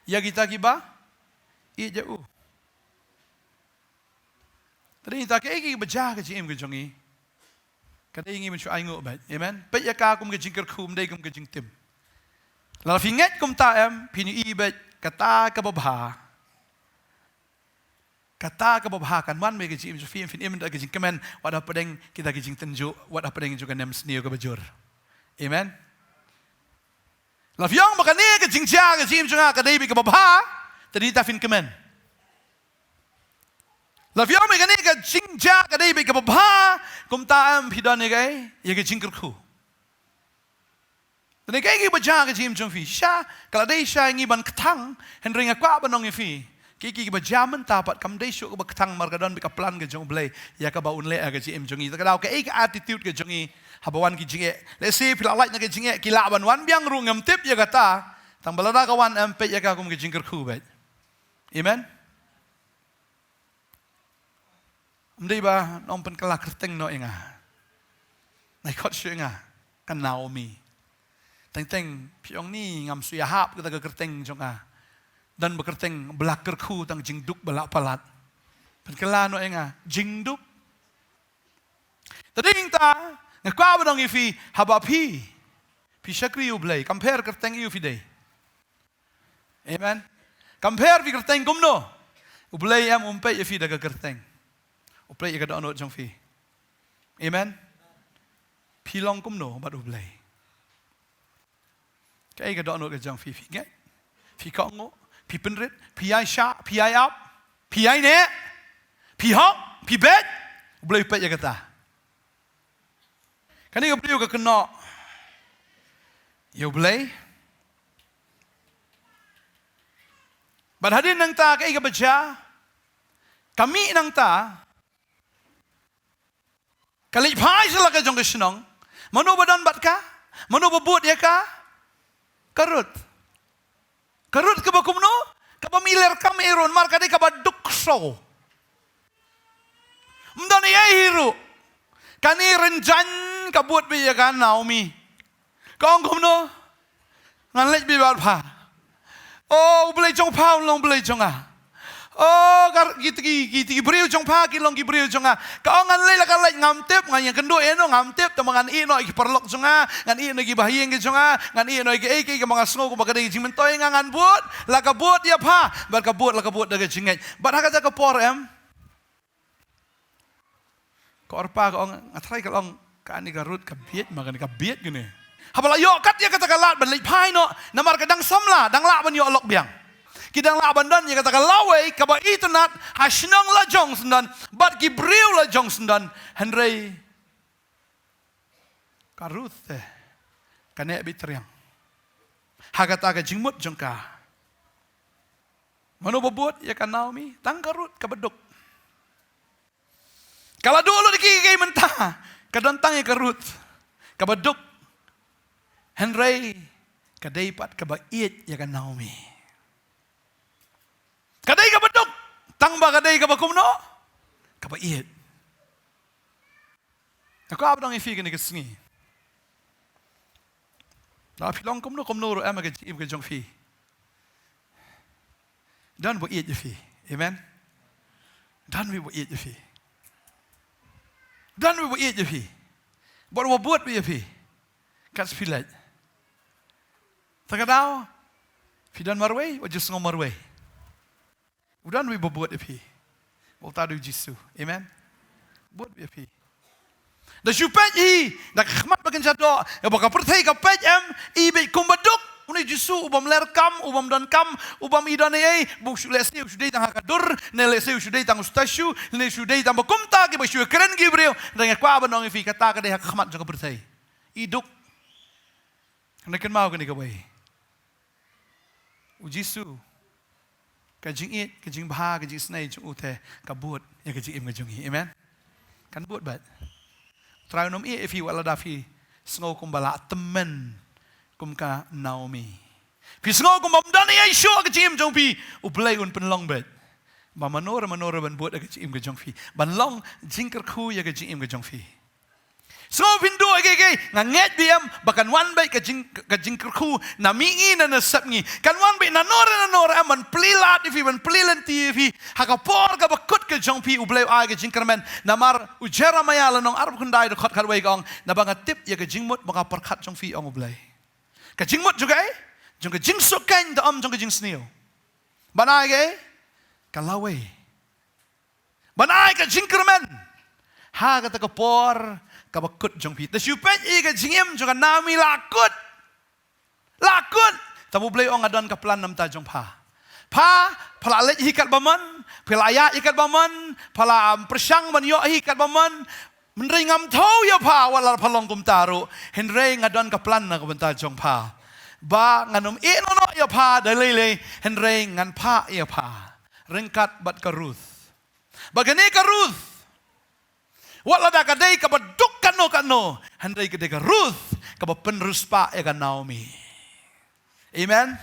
Ya kita kiba? Iya jauh. Tadi kita kayak baca ke jim ke jongi. Kada ingin mencu aingu bat. Amen. Pet ya ka kum ke jingker kum dai kum ke jing tim. La finget kum ta pini ibet kata ka babha. Kata ka babha kan man me ke jim fin im da ke jing kemen wada pedeng kita ke jing tenju wada pedeng juga nem snio ke bajur. Amen. La fiang makani ke jingja ke jim junga ka dei bi ke babha tadi ta fin kemen. La fiang makani ke jingja ka dei bi ke babha kum ta pidon ne gai ye ke jingker khu. Tadi kai ke baja ke jim jung fi sha kala dei sha ngi ban ketang henringa kwa banong fi. Ki baja men tapat kam dei syuk ke ketang margadon bi ka plan ke jung blai ya ka ba unle ke jim jungi ta ka daw ke attitude ke jungi habawan ki jinge lesi pilalai na ki jinge kila ban wan biang ru ngam tip ya kata tang balada kawan empet ya ka kum ki jingker khu bet amen mdei ba nom pen kala kerteng no inga nai khot shinga kan Naomi teng piong ni ngam suya hap kita ke kerteng jonga dan bekerteng belak kerku tang jingduk balak palat pen kala no inga jingduk tading ta ngakwa ba dong ifi haba pi syakri ublay compare kerteng iu fi day amen compare vi kerteng kumno ublay am umpay ifi daga kerteng uplay ka do jong fi amen pilong kumno bat ublay kai ka do ka jong fi nge fi kongo pi penrit pi ai sha pi ai up pi ai ne pi hok pi bet ublay pe ya kata kani ka beliau ka kena you blay but hadin nang ta kai ka baca kami nang ta kali phai sala ka jong senong mano badan bat ka mano babut ya ka karut ka bakumno ka pamiler kam iron mar ka de ka badukso mdani ai hiru kani renjan kabut bi ya kan Naomi kong kumno ngan lech bi bat pha oh blai jong pha long blai jong a oh gar giti briu jong pha ki long ki briu jong a ka ngan le la ka lech ngam tep ngan yang kendo eno ngam tep ta mangan i no ki perlok jong a ngan i no ki bahieng ki jong a ngan i no ki e ki mangan sngo ko bagade jing mentoy ngan but la ka but ya pha bar ka but la ka but daga jingai bat ha ka por em korpa ka ong atrai ka ong kani garut kabiet makan kabiet gini. Habala yo kat ya kata kalat ban lei pai no namar kadang samla dang la ban yo lok biang. Kidang la ban dan ya kata kalawai ka ba itunat hasnang la jong sendan bat ki briu la jong sendan Henry karut kane bitriang. Hagata ka jingmut jongka. Mano bobot ya kan Naomi tang karut ka beduk. Kalau dulu dikiki mentah kadantang ka Ruth kabaduk Henry kadaipat kabait ya kan Naomi kadai kabaduk tangba kadai kabakumno kabait ako abdang ifi kini kesengi la pilong kumno ro am ka im ka jong fi dan bo it fi amen dan we bo it fi dan we bo it fi buat buat bi fi kat spilat takadao fi dan marway o just ngom marway udan we bo buat fi volta do jisu amen buat bi fi da supet hi da khmat bagan jado ya baka perthai ka pet em i be kumbaduk uni jisu ubam lerkam ubam dan kam ubam idan ei bu lesi usudai tang hakadur ne lesi usudai tang ustashu ne usudai tang bakumta ki basu keren ki brio dan kwa banong fi kata ka de khmat jong perthai iduk neken mau ka ni ka bai u jisu ka jing it ka jing bha ka jing snai jong uthe ka buat ya ka jing im ka jong hi amen kan buat bat try nom e fi wala da fi sngo kumbala temen kumka Naomi. Pisngo kum bamdan ai sho ka chim jong pi uplay un penlong bet. Ba manora ban buat ka chim ka jong fi. Ban long jingker khu ya ka chim ka jong fi. So pindu age nganget biam bakan wan bet ka jingker khu na mingi na nasapngi. Kan wan bet na nora man plilat ifi man plilanti ifi hakapor ka bakut ka jong pi uplay ai ka jingkerman namar ujera mayala nong arab kundai do khat khat wei gong na banga tip ya ka jingmut baka perkhat jong fi ong uplay. Ka jingmut juga jong ka jingsuk kan da jong ka jingsnio banai ge kalawe banai ka jingkerman ha ka ta ka por ka bakut jong pi da supet i ka jingem jong ka nami lakut tamu blay ong adon ka plan nam ta jong pa pala let hikat baman pala ya ikat baman pala persyang man yo hikat baman Menrei ngam tau ya pa wala palong kum taru. Henrei ngadon ka plan na kabenta jong pa. Ba nganom ino no ya pa dalile. Henrei ngan pa ya pa. Ringkat bat ka Ruth. Bagani ka Ruth. Wala da kadai kabaduk kano. Handai kadai ka Ruth. Kabapenrus pa ya ka Naomi. Amen.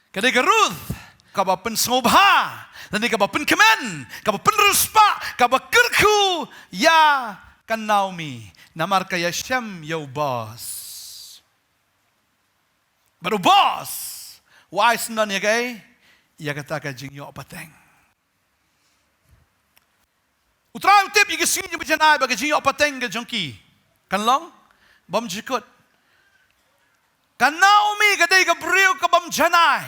Kadai ka Ruth. Kabapen sngobha. Nanti kabapen kemen. Kabapenrus pa. Kabakerku ya ka Naomi. Namar kaya Shem yau boss. Baru boss. Wise non ya kay. Ya kata ka jing yo pateng. Utrai utip yung kising yung bijanay baga jing yung apateng ka jongki. Kan long? Bam jikot. Kan Naomi kaday ka briw ka bam janay.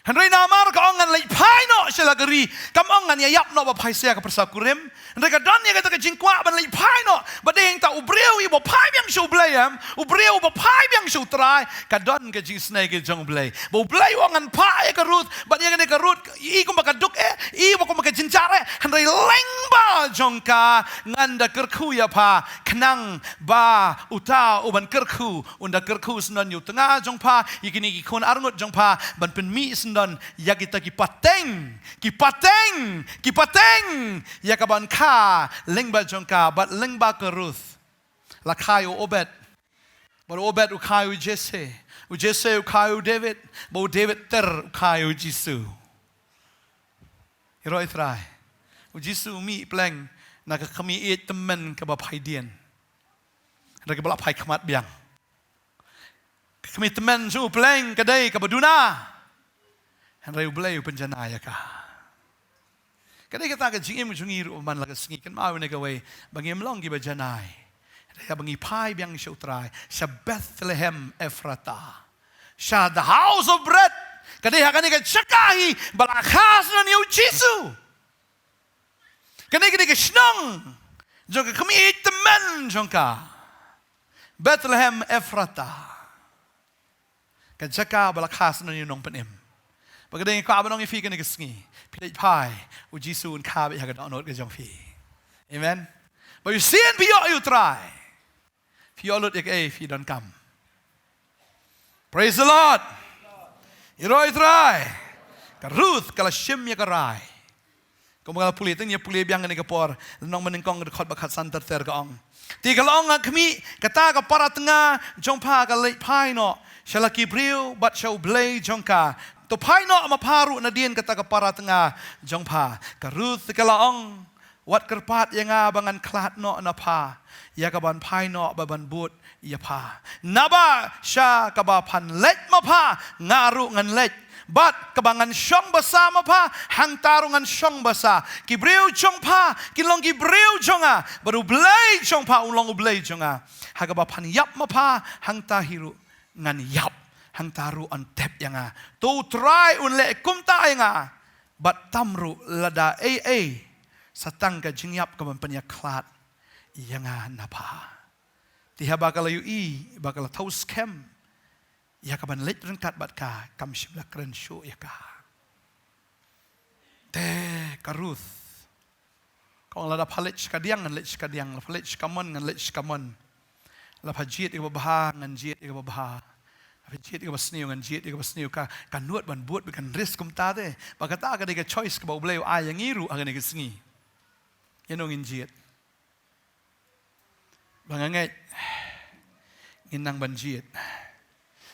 Henry namar ka ongan lay paino siya lagari. Kam ongan yayap no bapay siya ka persakurim. Henry ka don niya ka taga jingkwa ban lay paino. Badeng ta ubriw ibo pay biyang siya ublayam. Ubriw ibo pay biyang siya utray. Ka don ka jing snay ka jong ublay. Bo ublay ongan pay ka Ruth. Ba niya ka Ruth. Iiko makaduk ibo ko makajinjare. Henry lengba jong ka. Nganda kerkuya pa. Kenang ba uta uban kerku. Unda kerku senon yu tengah jong pa. Ikini ikon arngot jong pa. Ban penmi senon. Ya kita kipateng ya kaban ka lengba jongka but lengba ke Ruth lakayo Obed baru Obed ukayo Jesse ukayo David baru David ukayo Jisu hero itrai Jisu mi pleng nak kami temen ke bapai dian nak balap hai kemat biang kami temen su pleng kedai ke baduna Henry ublay penjanaya ka. Kadai kita ka jingim jungir uman laga singi kan mau ne gawai bangim long gi bajanay. Kaya bangi pai biang siya utray sa Bethlehem Ephrata. Sa the house of bread. Kadai hakani ka chakahi balakas na niyo Jisu. Kadai ka snang. Jong kami itemen jong ka. Bethlehem Ephrata. Kajaka balakas na niyo nong panim. Pagkatapos ko abang nong ifikan ni kesengi, pilih pai, ujisu un kabe yang ada onot kejong fi. Amen. But you see and beyond you try. Fi olut ek fi don't come. Praise the Lord. Iroi try. Ka Ruth kala Shem ya karai. Kung mga puli teng ya puli biang ni kapor, nong menengkong dekat bakat santer ter kaong. Ti kalong kami kata ka para tengah jong pa ka late pai no. Shalaki briu but shall blay jongka. To pai no maparu na dian kata ka para tengah jongpa. Ka Ruth kalaong wat kerpat yang abangan klat no na pa. Ya kaban pai no baban but ya pa. Naba sya kabapan let mapa ngaru ngan let. Bat kabangan syong basa mapa hang tarungan syong basa. Kibriu jongpa kilong kibriu jonga baru blay jongpa ulong blay jonga. Hagabapan yap mapa hang tahiru ngan yap. Hang taru on tep yang tu try un le kumta yang but tamru lada satang ka jingyap ka panya klat yang napa tiha bakal yu bakal tau scam ya ka ban let rengkat bat ka kam shibla kren show ya ka te ka Ruth kong lada palech kadiang ngan lech kadiang palech kamon ngan lech kamon la pajit ibabah ngan jit ibabah Jit ka basniu ngan jit ka basniu ka kanuat ban buat bikan risk kum ta de bagata ka de ka choice ka bauleu ay yang iru agane ka singi yanong injit bangangai inang ban jit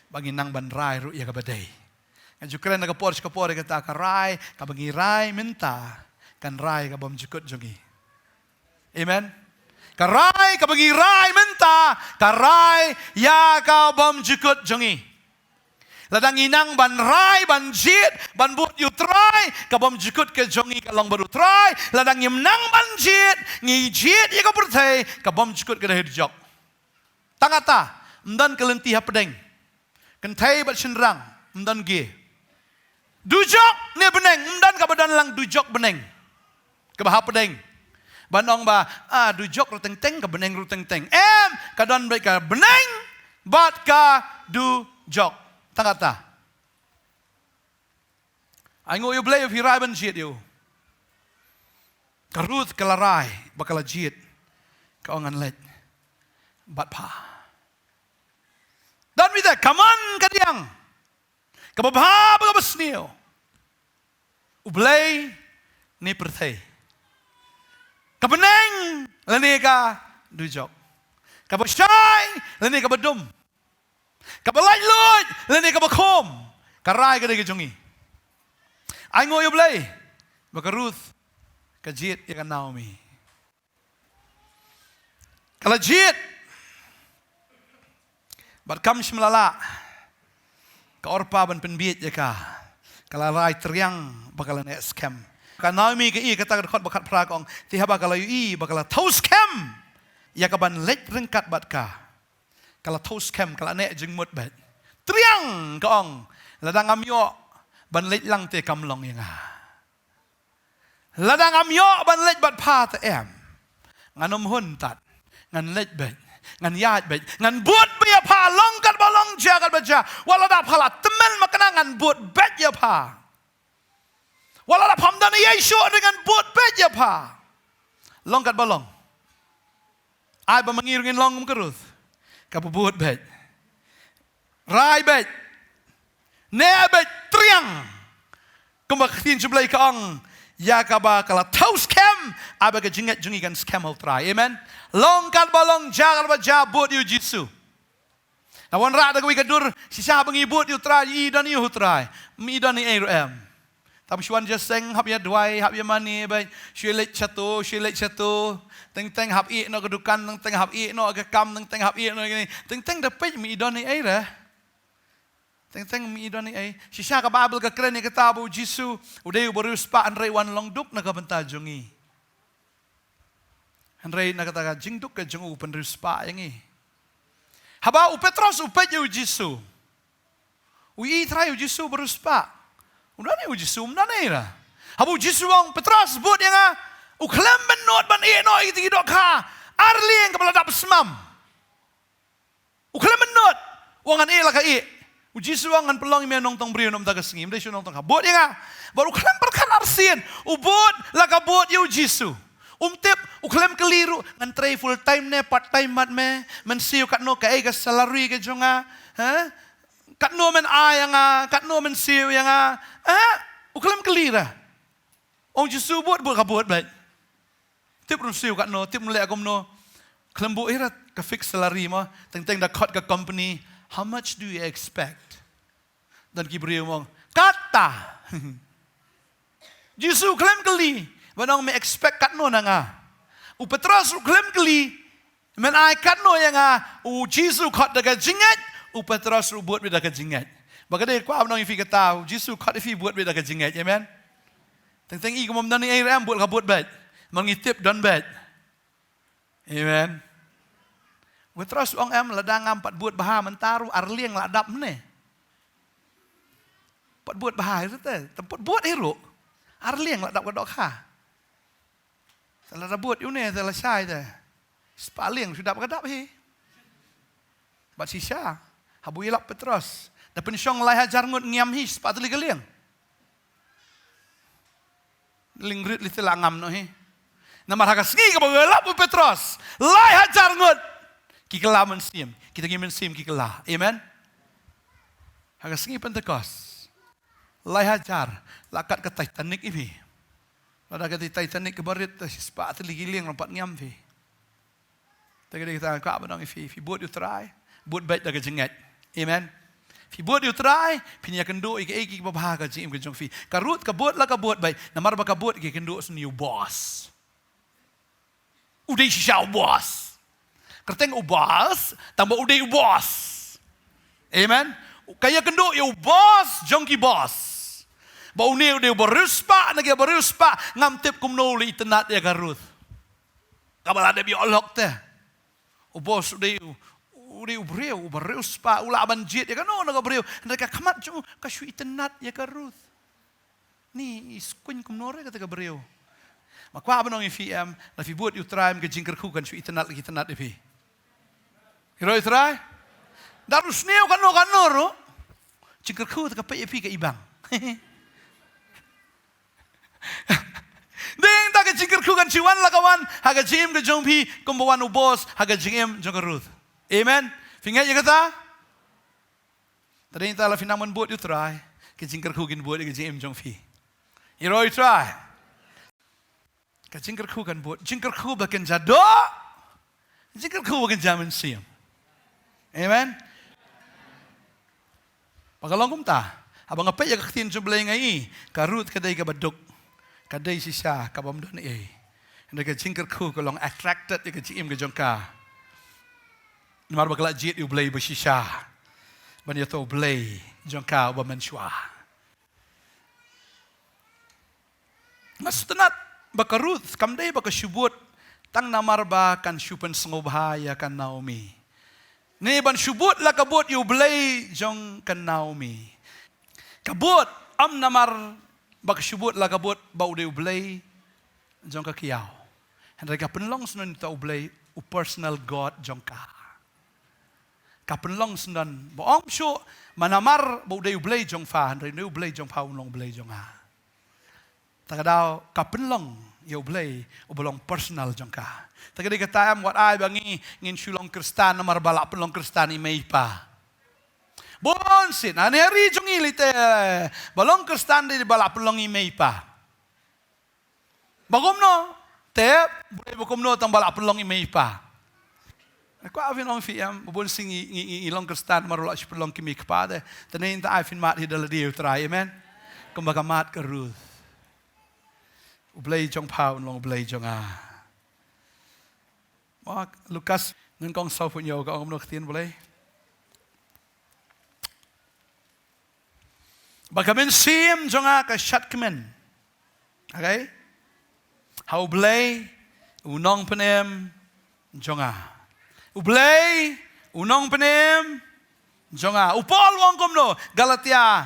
banginang ban rai ru ya ka badai ngajukren na ka por ka ta ka rai ka bangi rai minta kan rai ka bom jukut jongi amen Karai kabagi rai menta, karai ya ka bom jukut jongi. Ladang inang ban rai ban jit ban but you try kabom jukut ke jongi kalong baru try. Ladang yimnang ban jit ngi jit ya ka bertai kabom jukut ke dah jok. Tangata mdan kelenti hapedeng. Kentai bat senrang mdan ge. Dujok ne beneng mdan ka badan lang dujok beneng. Ke hapedeng. Banong ba, dujok ruteng teng ka beneng ruteng teng. Kadon baik ka beneng, bat ka dujok. Tangata. Aingo yu blay of hirai ban jit yu. Karut kalarai bakal jit. Kaongan let. Bat pa. Dan with that, come on kadiang. Kababha bagabasniyo. Ublay ni pertay. Kabeneng, lani ka dujok. Kabasyay, lani ka badum. Kabalay-loy, lani ka bakom. Karay ka di kajungi. Ay ngoyo blay. Baka Ruth, kajit ya ka Naomi. Kalajit. Bat kam shmlala. Ka Orpa ban penbiet ya ka. Kalaray triang bakalan scam. Ka Naomi ka i kata kot bakat prakong ti haba kalayu i bakala tau scam. Ya ka ban let ringkat bat ka. Kala tau scam kala ne jing mut bat. Triang ka ong ladang amyo ban let lang te kamlong yang ha. Ladang amyo ban let bat pa te em. Nganom hun tat. Ngan let bat. Ngan yat bet, ngan buat biya pa, longkat balong jagat baca, walada pala temen makna ngan buat bet ya pa, walada pamdana Yesu dengan buat bet ya pa, longkat balong, ay ba mangirungin long kerus, kapu buat bet, rai bet, ne bet triang, kumakin sebelah kaang. Ya kaba kala tau scam aba ka jingat jungi kan scam al try amen longkat balong jagal ba jabut yu jisu awan ra da wi kadur si sa bangi but yu try I dan yu try mi dan ni am tapi shwan just sing hab ya dwai hab ya mani ba shilet chatu teng teng hab I no kedukan teng hab I no ka kam teng hab I no ni teng da pe mi dan ni ra teng mi idon ni ay sisya ka Bible ka kren ni katabo Jisu uday barus pa anray wan long duk nakabanta jungi anray nakataka jingduk ka jungu panrus pa yangi haba u Petros upet yu Jisu u itray u Jisu barus pa unani u Jisu unani ra habu Jisu ang Petros but yang u klem benot ban I no iti dok ha arli yang kapaladap semam u klem benot wangan I laka I Uji suangan pelong imi nong tong brio nom tagas ngim desu nong tong kabut ya nga baru klem perkan arsin ubut la kabut yu Jisu tip uklem keliru ngan tray full time ne part time mat me men siu kat no ka e ka salary ka jonga ha kat no men a nga kat no men siu ya nga uklem kelira ong Jisu but kabut baik tip run siu kat no tip nule agom no klem bu irat ka fix salary mo teng da cut ka company. How much do you expect? Dan Kibriyo mong, kata. Jisu klaim kali. Banang may expect kat no na nga. U Petros klaim kali. Men ay kat no ya nga. U Jisu kat daga jingat. U Petros buat beda daga jingat. Baka day kwa abang ifi kata. Jisu kat ifi buat beda daga jingat. Amen? Teng-teng i kumam dan ni ayram buat kabut bed. Mangitip dan bed. Amen? Petros uang em ladang empat buat baha mentaru arliang ladap ne. Empat buat baha itu teh, tempat buat hero. Arliang ladap kedok ha. Salah buat ini salah syai teh. Sepaliang sudah kedap he. Bat sisa, habu ilap Petros. Dapat syong lai hajar ngut ngiam hi sepatu li geliang. Lingrit li telangam no he. Namar hagas ngi ka bagelap Petros. Lai hajar ngut. Kikala mensim, kita ingin mensim kikala, amen. Haga sengi Pentecost, lai hajar, lakat ke Titanic ini, pada ke Titanic kebarit, sepat ligiling lompat ngam fi. Tapi kita kau apa dong fi buat you try, buat baik dah kejengat, amen. Fi buat you try, pinya kendo iki babahaga jim kejong fi. Karut kabut lah kabut baik, namar ba kabut iki kendo new boss. Udah siapa boss? Kerteng ubas, tambah udah ubas. Amen. Kaya kendo ya ubas, jongki boss. Bau ne udah beruspa, nagi beruspa, ngamtip kumnoli tenat ya garut. Kabal ada biolog teh. Ubas udah ubreu, beruspa, ula banjit ya kan no naga breu. Mereka kamat cuma kasih tenat ya garut. Ni iskuin kumnore kata breu. Makwa apa nong FM, lafi buat you try mengejingker ku kan sui tenat lagi tenat ifi. Hero try? Darus neo kan no. Jingker ku tak apa ifi ke ibang. Ding tak ke jingker ku kan ciwan lakawan, haga jim ke jongpi kumbawan ubos, haga jim jongkerut. Amen. Fingat ya kata? Tadi kita lafi namun buat you try, ke jingker ku gin buat ke jim jongpi. Hero try. Kajingkar ku kan buat. Jingkar ku bakan jadok. Jingkar ku bakan jamin siam. Amen. Pakalong kumta. Abang apa ya kaktin jumlah ngai. Karut kadai kabaduk. Kadai sisa kabamdon eh. Anda kajingkar ku kalong attracted ya kajim kajongka. Namar bakla jit ublay bersisa. Banyato ublay jongka ubamanswa. Mastenat bakarut kamdai bakasubut tang namar ba kan syupen sengobhaya kan Naomi. Ni ban subut la kabut ublay jong kan Naomi. Kabut am namar bakasubut la kabut ba uday ublay jong ka kiyaw. Hendra ka penlong sunan ta ublay u personal God jong ka. Kapenlong sunan boong syo manamar ba uday ublay jong fa hendra ni ublay jong pa unlong ublay jong ha. Tagadaw kapenlong ya ublay ubolong personal jong ka. Tagadi katayam wat ay bangi ngin sulong Kristan namar balak penlong Kristan imay pa. Bonsin ani hari jong ilite balong Kristan di balak penlong imay pa. Bagom no te boleh bagom no tang balak penlong imay pa. Aku afin ong fiam bonsin ilong Kristan marulak penlong kimi kepada. Tanin ta afin mat hidal dia utrai amen. Kumbaga mat ke Ruth. Ublay jong pau long ublay jong a. Mak Lukas nung kong sau pun yo ka ong nok tin boleh. Bagamen sim jong a ka shat kemen. Okay? How ublay unong penem jong a. Ublay unong penem jong a. Upol wong kom no Galatia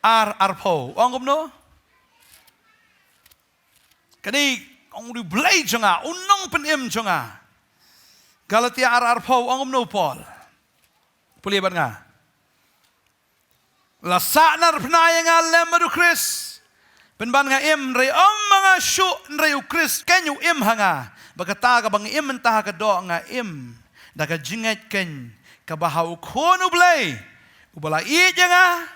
arpo. Wong kom no. Kani ong ublay jong a unong penem jong a. Galatia arpo ong no Paul. Puliban nga. Lasa nar pnaya nga lemadu Chris. Penban nga im ray mga syu ray Chris kenyu im hanga. Bagata ka bang im entah ka do nga im. Daga jinget ken kabahaw kon ublay. Ubalay nga.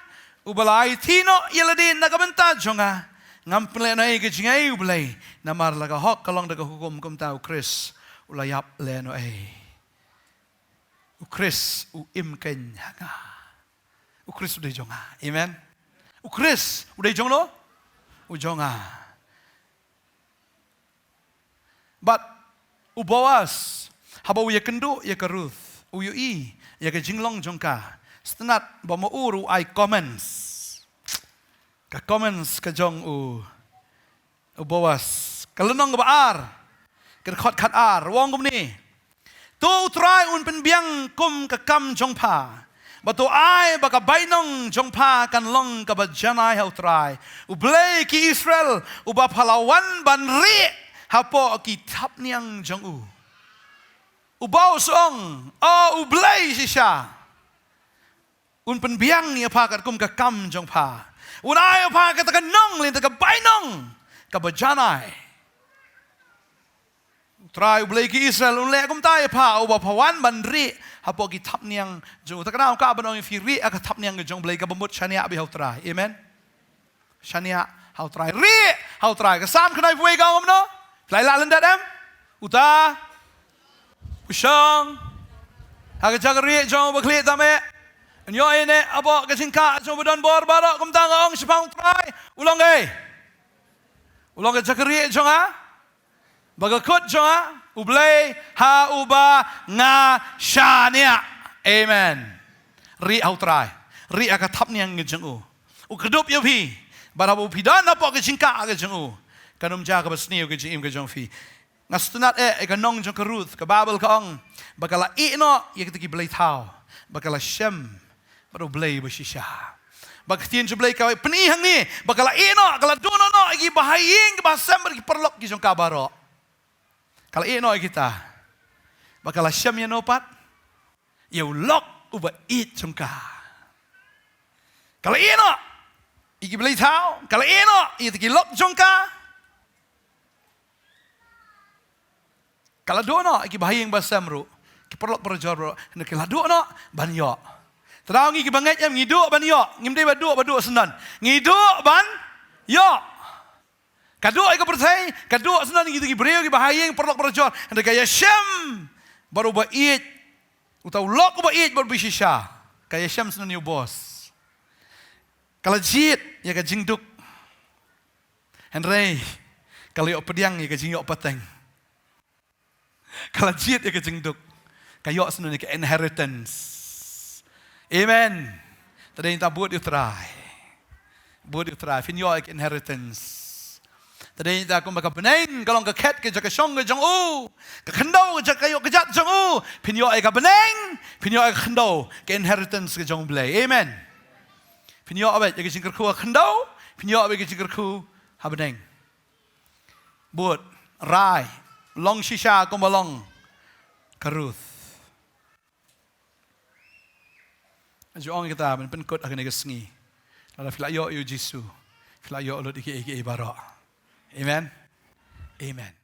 Ubalay tino yaladin nagabanta jong a. Ngampile na ay kajingay ublay. Namar laga hok kalong daga hukum kum tao Chris. Ulayap leno ay. U Chris u im ken hanga. U Chris uday jong a. Amen. U Chris uday jong lo? U jong a. But u Boaz habaw ya kendo ya ka Ruth. U yu i ya ka jinglong jong ka. Stenat ba mo uru ay comments. Ka comments ka jong u Boaz. Kalunong ka baar. Kerkot kat ar. Wong kum ni. Tu try un penbiang kum ka kam jong pa. Batu ay baka bainong jong pa kan long ka bajanay hau try. Ublay ki Israel. Uba palawan banri. Hapo ki tap niang jong u. Ubaw song. Oh ublay siya. Un penbiang ni apakat kum ka kam jong pa. Unay apakat ka nong lin ka bainong. Ka bajanay. Try ublay ki Israel unle kum tayo pa uba pawan banri hapo ki tap niang jong takana ka banong firi aka tap niang jong blay ka bamut shania bi hau try amen shania hau try ri hau try ka sam kanai buai ka no lai la lendat em uta usang haga jagri jong bakli tame nyo ene abo ka singka jong bodon bor barok kum tang ong sipang try ulong ka jagri jong a bagakot jong ublay ha uba nga shania amen ri autrai ri akatap niang ngejeng u kedup yo pi barabu pidan apo ke jingka ke jeng u kanum ja ka basniu ke jim ke jong fi ngastunat ka nong jong ka Ruth ka babel ka ong bakala ino ye ketiki blay tau bakala shem baru blay basisha bagtien blay ka penihang ni bakala ino kala dono no igi bahaying basam bagi perlok ki jong ka baro. Kalau ino kita, bakal asyam ya nopat, ya ulok uba it jongka. Kalau ino, iki beli tahu, kalau ino, itu kilok jongka. Kalau dono, iki bahayang basamru, kiperlok perjor bro, hendak kalau dono banyo. Terang iki banget yang ngiduk banyo, ngimdai badu senan, ngiduk ban yo. Kadua ika percaya, kadua senang gitu Gibril ki bahaya yang perlok berjor. Anda kaya Syam baru bait, utau lok bait baru bisisha. Kaya Syam senang new bos. Kalau jit ya ka jingduk. Henry kalau yok pediang ya ka jingyok pateng. Kalau jit ya ka jingduk. Kayo senang ka inheritance. Amen. Tadi kita buat utrai. Buat utrai. Finyo ka inheritance. Tadi kita aku maka benain kalau ke ket ke jaka syong ke jong u ke khendau ke jaka yo ke jat jong u pinyo ai ka benain pinyo ai khendau ke inheritance ke jong blai amen pinyo abet ke jingker ku khendau pinyo abet ke jingker ku ha benain buat rai long shisha ko malong karuth ajo ong kita ben kot akan ke sengi la fila yo yu jisu fila yo lo dike ike bara. Amen. Amen.